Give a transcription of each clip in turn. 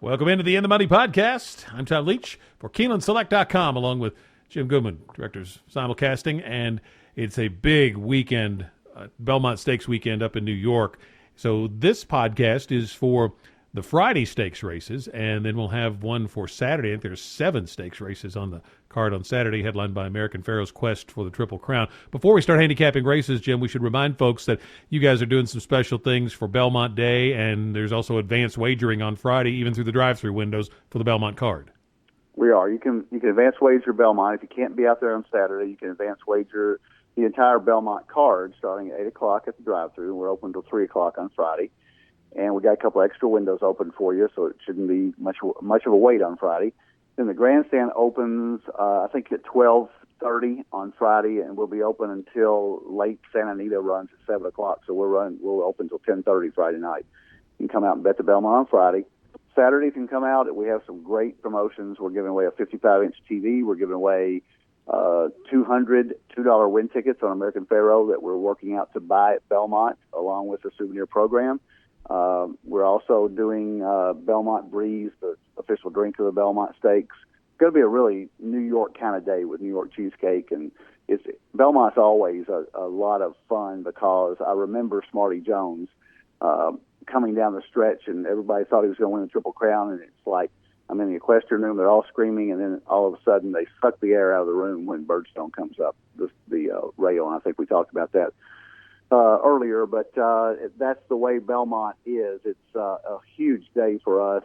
Welcome into the In the Money podcast. I'm Tom Leach for KeenelandSelect.com, along with Jim Goodman, directors simulcasting, and it's a big weekend, Belmont Stakes weekend up in New York. So this podcast is for the Friday stakes races, and then we'll have one for Saturday. I think there's 7 stakes races on the card on Saturday, headlined by American Pharoah's Quest for the Triple Crown. Before we start handicapping races, Jim, we should remind folks that you guys are doing some special things for Belmont Day, and there's also advanced wagering on Friday, even through the drive-through windows for the Belmont card. We are. You can advance wager Belmont. If you can't be out there on Saturday, you can advance wager the entire Belmont card starting at 8 o'clock at the drive-through. We're open until 3 o'clock on Friday. And we got a couple extra windows open for you, so it shouldn't be much of a wait on Friday. Then the grandstand opens, I think, at 12:30 on Friday, and we'll be open until late Santa Anita runs at 7 o'clock. So we'll open until 10:30 Friday night. You can come out and bet the Belmont on Friday. Saturday, you can come out. We have some great promotions. We're giving away a 55-inch TV. We're giving away $200 win tickets on American Pharoah that we're working out to buy at Belmont, along with a souvenir program. We're also doing Belmont Breeze, the official drink of the Belmont Stakes. It's going to be a really New York kind of day with New York cheesecake, and Belmont's always a lot of fun because I remember Smarty Jones coming down the stretch, and everybody thought he was going to win the Triple Crown, and it's like I'm in the equestrian room, they're all screaming, and then all of a sudden they suck the air out of the room when Birdstone comes up the rail, and I think we talked about that earlier, but that's the way Belmont is. It's a huge day for us,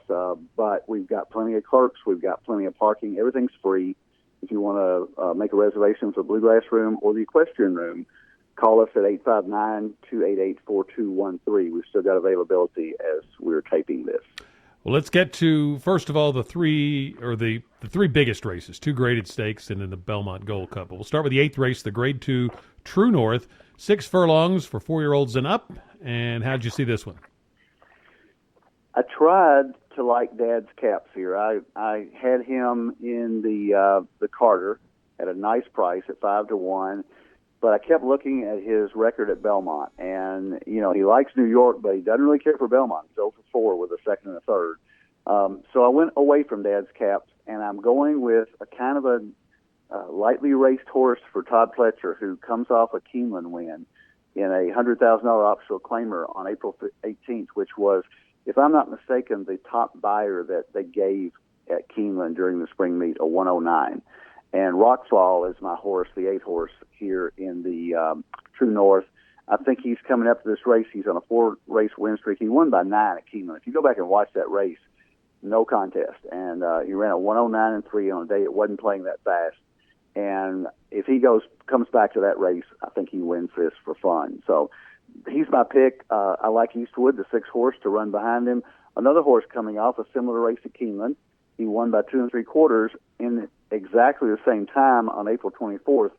but we've got plenty of clerks, we've got plenty of parking, everything's free. If you want to make a reservation for the Bluegrass Room or the Equestrian Room, call us at 859-288-4213. We've still got availability as we're taping this. Well, let's get to, first of all, the three biggest races, 2 graded stakes, and then the Belmont Gold Cup. We'll start with the 8th race, the Grade 2 True North, 6 furlongs for 4-year-olds and up. And how'd you see this one? I tried to like Dad's Caps here. I had him in the Carter at a nice price at 5-1, but I kept looking at his record at Belmont, and he likes New York, but he doesn't really care for Belmont. He's 0 for 4 with a second and a third. So I went away from Dad's Caps, and I'm going with a kind of a lightly raced horse for Todd Pletcher, who comes off a Keeneland win in a $100,000 optional claimer on April 18th, which was, if I'm not mistaken, the top buyer that they gave at Keeneland during the spring meet, a 109. And Rockfall is my horse, the 8th horse here in the True North. I think he's coming up to this race. He's on a 4-race win streak. He won by 9 at Keeneland. If you go back and watch that race, no contest. And he ran a 109-3 on a day it wasn't playing that fast. And if he comes back to that race, I think he wins this for fun. So he's my pick. I like Eastwood, the 6th horse, to run behind him. Another horse coming off a similar race at Keeneland. He won by 2 3/4 in exactly the same time on April 24th,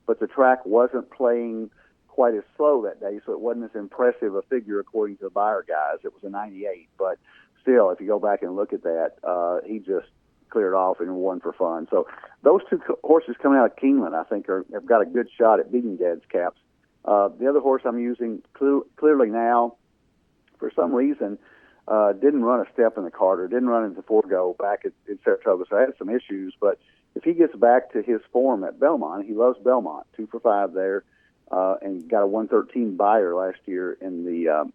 but the track wasn't playing quite as slow that day, so it wasn't as impressive a figure according to the buyer guys. It was a 98, but still, if you go back and look at that, he just cleared off and won for fun. So those 2 horses coming out of Keeneland, I think, have got a good shot at beating Dad's Caps. The other horse I'm using, Clearly Now, for some reason, didn't run a step in the Carter, didn't run into Forgo back in Saratoga, so I had some issues. But if he gets back to his form at Belmont, he loves Belmont, 2 for 5 there, and got a 113 buyer last year in the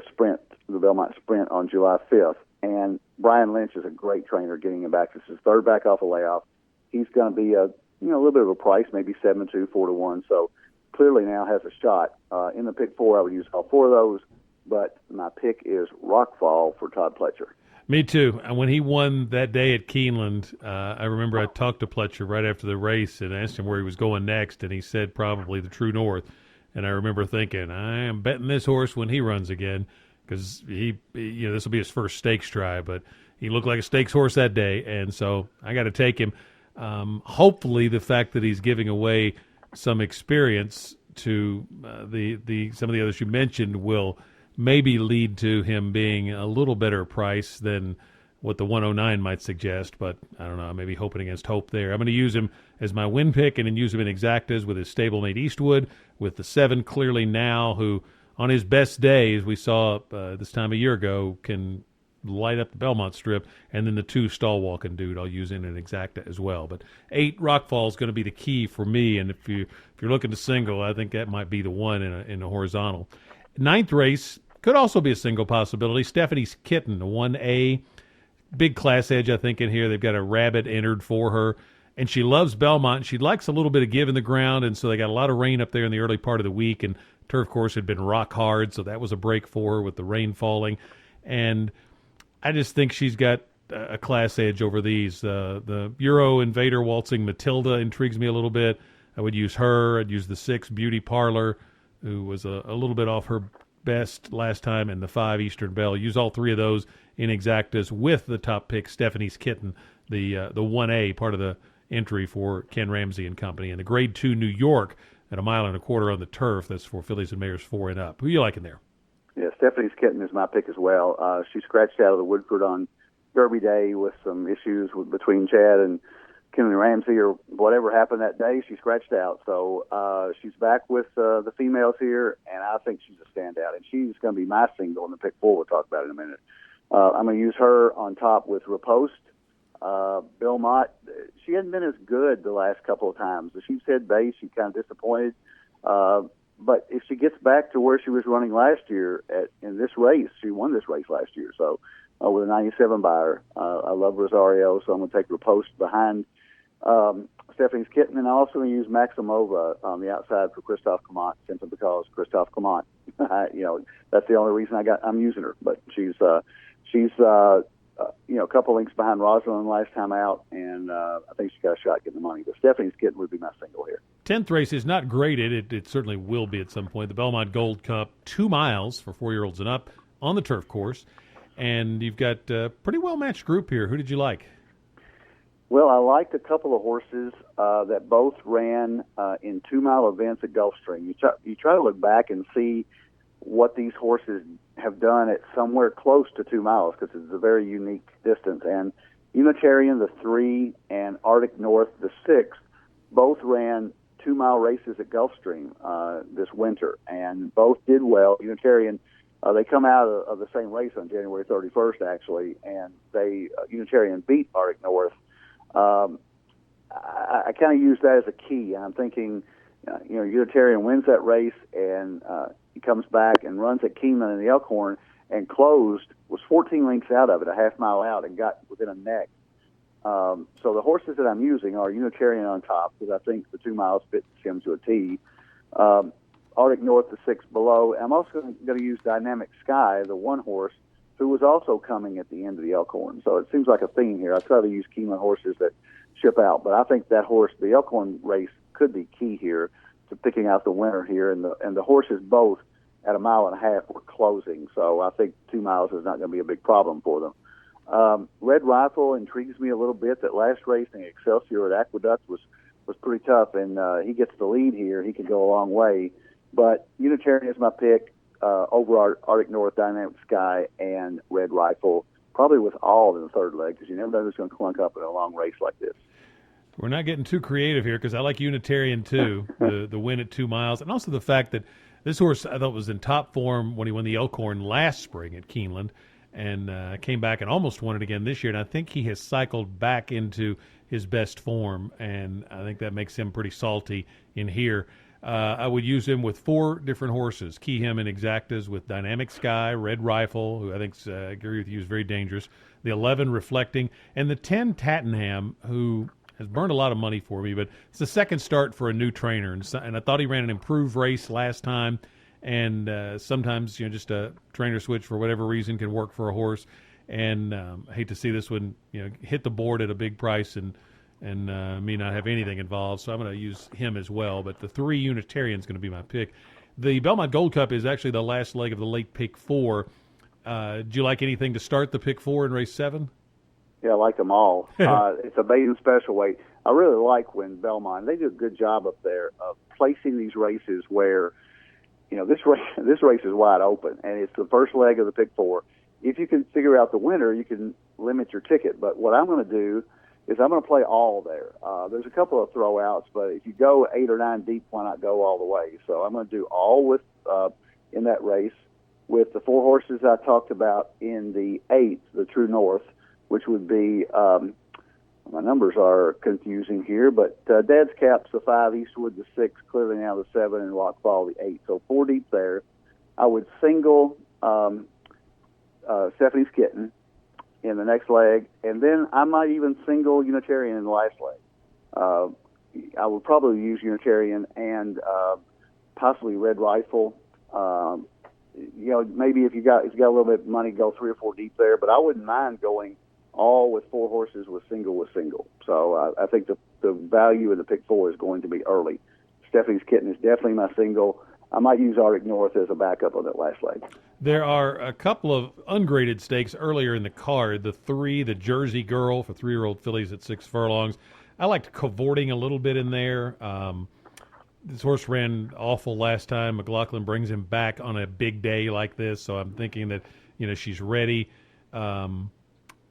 sprint, the Belmont Sprint on July 5th. And Brian Lynch is a great trainer getting him back. This is his 3rd back off a layoff. He's going to be a little bit of a price, maybe 7-2, 4-1. So Clearly Now has a shot. In the pick 4, I would use all 4 of those, but my pick is Rockfall for Todd Pletcher. Me too. And when he won that day at Keeneland, I remember I talked to Pletcher right after the race and asked him where he was going next, and he said probably the True North. And I remember thinking, I am betting this horse when he runs again, because this will be his first stakes try, but he looked like a stakes horse that day, and so I got to take him. Hopefully, the fact that he's giving away some experience to some of the others you mentioned will maybe lead to him being a little better price than what the 109 might suggest, but I don't know, maybe hoping against hope there. I'm going to use him as my win pick and then use him in exactas with his stablemate Eastwood, with the 7 Clearly Now, who on his best day, as we saw this time a year ago, can light up the Belmont Strip, and then the 2 stall walking dude I'll use in an exacta as well. But 8 Rockfall is going to be the key for me, and if you're looking to single, I think that might be the one in a horizontal. 9th race could also be a single possibility. Stephanie's Kitten, the 1A, big class edge I think in here. They've got a rabbit entered for her, and she loves Belmont. She likes a little bit of give in the ground, and so they got a lot of rain up there in the early part of the week, and turf course had been rock hard, so that was a break for her with the rain falling. And I just think she's got a class edge over these. The Euro Invader Waltzing Matilda intrigues me a little bit. I would use her. I'd use the 6 Beauty Parlor, who was a little bit off her best last time, and the 5 Eastern Belle. Use all 3 of those in exactas with the top pick, Stephanie's Kitten, the 1A, part of the entry for Ken Ramsey and company. And the Grade 2 New York at 1.25 miles on the turf. That's for fillies and mares 4 and up. Who you liking there? Yeah, Stephanie's Kitten is my pick as well. She scratched out of the Woodford on Derby Day with some issues between Chad and Ken Ramsey or whatever happened that day. She scratched out. So she's back with the females here, and I think she's a standout. And she's going to be my single in the pick 4 we'll talk about in a minute. I'm going to use her on top with Riposte. Belmont, she hadn't been as good the last couple of times. The Sheepshead base, she kind of disappointed. But if she gets back to where she was running last year in this race, she won this race last year. So with a 97 buyer, I love Rosario, so I'm going to take Riposte behind Stephanie's Kitten, and I'm also going to use Maximova on the outside for Christophe Clement, simply because Christophe Clement, that's the only reason I'm using her. But she's a couple links behind Rosalind last time out, and I think she's got a shot getting the money. But Stephanie's Kitten would be my single here. 10th race is not graded. It certainly will be at some point. The Belmont Gold Cup, 2 miles for 4-year-olds and up on the turf course. And you've got a pretty well-matched group here. Who did you like? Well, I liked a couple of horses that both ran in 2-mile events at Gulfstream. You try to look back and see what these horses have done at somewhere close to 2 miles, because it's a very unique distance. And Unitarian, the 3, and Arctic North, the 6, both ran 2-mile races at Gulfstream this winter, and both did well. Unitarian, they come out of the same race on January 31st, actually, and Unitarian beat Arctic North. I kind of use that as a key. I'm thinking, Unitarian wins that race, and he comes back and runs at Keeneland in the Elkhorn and was 14 lengths out of it, a half mile out, and got within a neck. So the horses that I'm using are Unitarian on top, because I think the 2 miles fits him to a T. Arctic North, the 6 below. I'm also going to use Dynamic Sky, the 1 horse, who was also coming at the end of the Elkhorn. So it seems like a theme here. I try to use Keeneland horses that ship out, but I think that horse, the Elkhorn race, could be key here to picking out the winner here. And the horses both at 1.5 miles were closing, so I think 2 miles is not going to be a big problem for them. Red Rifle intrigues me a little bit. That last race in Excelsior at Aqueduct was pretty tough, and he gets the lead here. He could go a long way. But Unitarian is my pick over Arctic North, Dynamic Sky, and Red Rifle, probably with all in the third leg, because you never know who's going to clunk up in a long race like this. We're not getting too creative here, because I like Unitarian too, the win at 2 miles, and also the fact that this horse I thought was in top form when he won the Elkhorn last spring at Keeneland, and came back and almost won it again this year. And I think he has cycled back into his best form, and I think that makes him pretty salty in here. I would use him with 4 different horses, key him in exactas with Dynamic Sky, Red Rifle, who I think, I agree with you, is very dangerous, the 11 Reflecting, and the 10 Tattenham, who has burned a lot of money for me, but it's the second start for a new trainer, and I thought he ran an improved race last time, and sometimes just a trainer switch for whatever reason can work for a horse, and I hate to see this one hit the board at a big price and me not have anything involved, so I'm going to use him as well. But the 3 Unitarian is going to be my pick. The Belmont Gold Cup is actually the last leg of the late pick 4. Do you like anything to start the pick 4 in race 7? Yeah, I like them all. It's a maiden special weight. I really like when Belmont, they do a good job up there of placing these races where, this race is wide open, and it's the first leg of the pick 4. If you can figure out the winner, you can limit your ticket. But what I'm going to do is I'm going to play all there. There's a couple of throwouts, but if you go 8 or 9 deep, why not go all the way? So I'm going to do all with in that race. with the 4 horses I talked about in the 8th, the True North, which would be, my numbers are confusing here, but Dad's Cap's the 5, Eastwood the 6, Clearly Now the 7, and Rock Fall the 8. So 4 deep there. I would single Stephanie's Kitten in the next leg, and then I might even single Unitarian in the last leg. I would probably use Unitarian and possibly Red Rifle. Maybe if you got a little bit of money, go 3 or 4 deep there. But I wouldn't mind going all with 4 horses with single. So I think the value of the pick 4 is going to be early. Stephanie's Kitten is definitely my single. I might use Arctic North as a backup on that last leg. There are a couple of ungraded stakes earlier in the card. The 3, the Jersey Girl for 3-year-old fillies at 6 furlongs. I liked cavorting a little bit in there. This horse ran awful last time. McLaughlin brings him back on a big day like this, so I'm thinking that she's ready.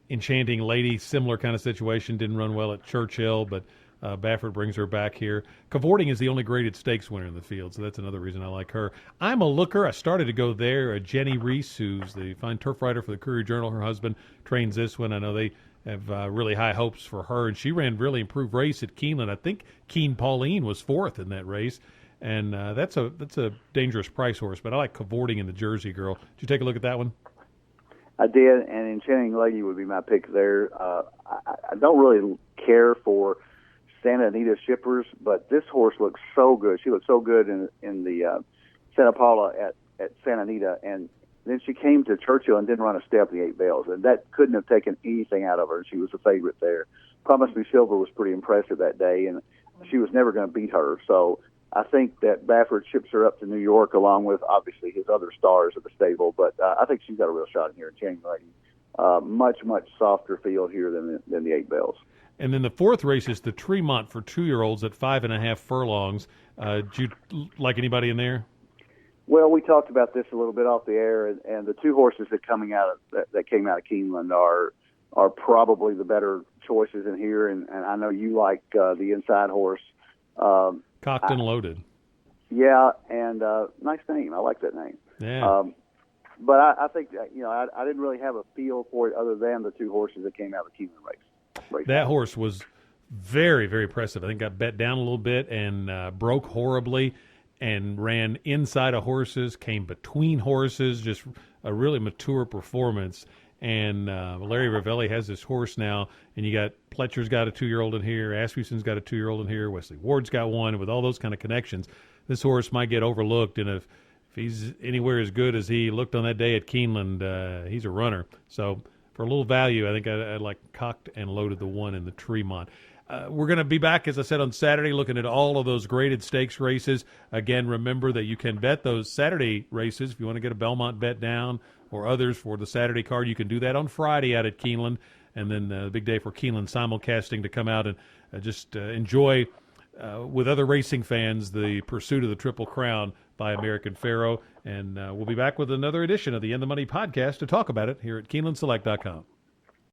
Enchanting Lady, similar kind of situation, didn't run well at Churchill, but Baffert brings her back here. Cavorting is the only graded stakes winner in the field, so that's another reason I like her. I'm a Looker. I started to go there. Jenny Reese, who's the fine turf rider for the Courier-Journal, her husband trains this one. I know they have really high hopes for her, and she ran really improved race at Keeneland. I think Keen Pauline was 4th in that race, and that's a dangerous price horse. But I like Cavorting in the Jersey Girl. Did you take a look at that one? I did, and Enchanting Lady would be my pick there. I don't really care for Santa Anita Shippers, but this horse looks so good. She looked so good in the Santa Paula at Santa Anita, and then she came to Churchill and didn't run a step in the 8 Bells, and that couldn't have taken anything out of her. She was the favorite there. Promise Me Silver was pretty impressive that day, and she was never going to beat her. So I think that Baffert ships her up to New York along with, obviously, his other stars of the stable. But I think she's got a real shot in here. Enchanting Lady, much softer field here than the 8 Bells. And then the 4th race is the Tremont for 2-year-olds at 5.5 furlongs. Do you like anybody in there? Well, we talked about this a little bit off the air, and the 2 horses that came out of Keeneland are probably the better choices in here. And I know you like the inside horse, Cocked and Loaded. Yeah, and nice name. I like that name. Yeah. But I think I didn't really have a feel for it other than the 2 horses that came out of the Keeneland race. That horse was very, very impressive. I think got bet down a little bit and broke horribly and ran inside of horses, came between horses, just a really mature performance. And Larry Ravelli has this horse now, and you got Pletcher's got a 2-year-old in here, Asmussen's got a 2-year-old in here, Wesley Ward's got one, and with all those kind of connections, this horse might get overlooked. And if he's anywhere as good as he looked on that day at Keeneland, he's a runner. So for a little value, I think I like Cocked and Loaded, the 1 in the Tremont. We're going to be back, as I said, on Saturday, looking at all of those graded stakes races. Again, remember that you can bet those Saturday races. If you want to get a Belmont bet down or others for the Saturday card, you can do that on Friday out at Keeneland. And then the big day for Keeneland simulcasting to come out and just enjoy, with other racing fans, the pursuit of the Triple Crown by American Pharoah. And we'll be back with another edition of the In the Money podcast to talk about it here at KeenelandSelect.com.